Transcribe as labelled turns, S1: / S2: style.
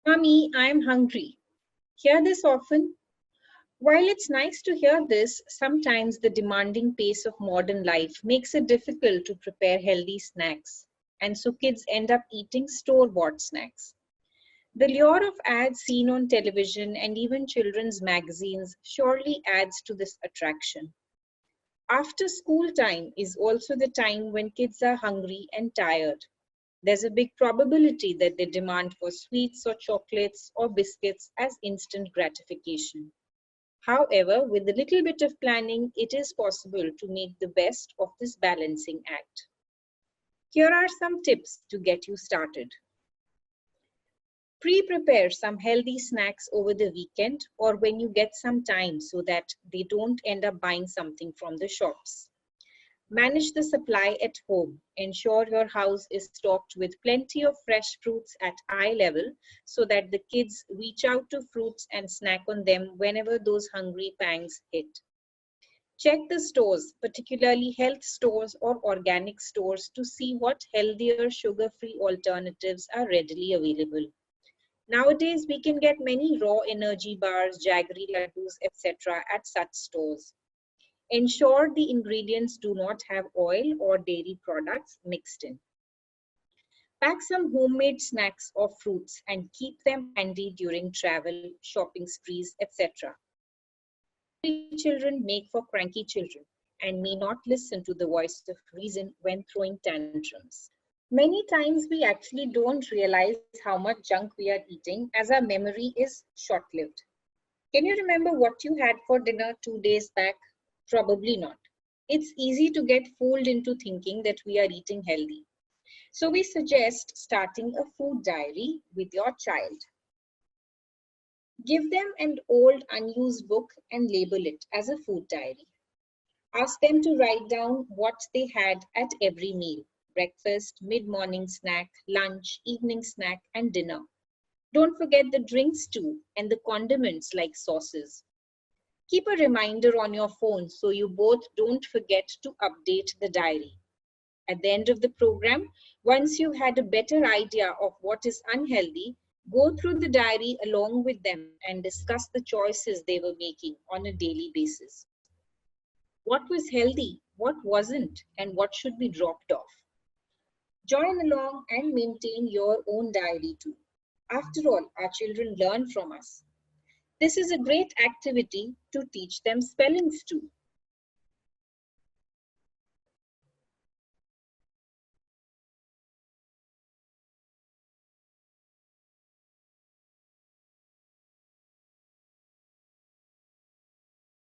S1: Mommy, I'm hungry. Hear this often? While it's nice to hear this, sometimes the demanding pace of modern life makes it difficult to prepare healthy snacks, and so kids end up eating store-bought snacks. The lure of ads seen on television and even children's magazines surely adds to this attraction. After school time is also the time when kids are hungry and tired. There's a big probability that they demand for sweets or chocolates or biscuits as instant gratification. However, with a little bit of planning, it is possible to make the best of this balancing act. Here are some tips to get you started. Pre-prepare some healthy snacks over the weekend or when you get some time so that they don't end up buying something from the shops. Manage the supply at home. Ensure your house is stocked with plenty of fresh fruits at eye level so that the kids reach out to fruits and snack on them whenever those hungry pangs hit. Check the stores, particularly health stores or organic stores, to see what healthier sugar-free alternatives are readily available. Nowadays, we can get many raw energy bars, jaggery laddus, etc. at such stores. Ensure the ingredients do not have oil or dairy products mixed in. Pack some homemade snacks or fruits and keep them handy during travel, shopping sprees, etc. Hungry children make for cranky children and may not listen to the voice of reason when throwing tantrums. Many times we actually don't realize how much junk we are eating as our memory is short-lived. Can you remember what you had for dinner 2 days back? Probably not. It's easy to get fooled into thinking that we are eating healthy. So we suggest starting a food diary with your child. Give them an old unused book and label it as a food diary. Ask them to write down what they had at every meal: breakfast, mid-morning snack, lunch, evening snack, and dinner. Don't forget the drinks too and the condiments like sauces. Keep a reminder on your phone so you both don't forget to update the diary. At the end of the program, once you've had a better idea of what is unhealthy, go through the diary along with them and discuss the choices they were making on a daily basis. What was healthy, what wasn't, and what should be dropped off. Join along and maintain your own diary too. After all, our children learn from us. This is a great activity to teach them spellings too.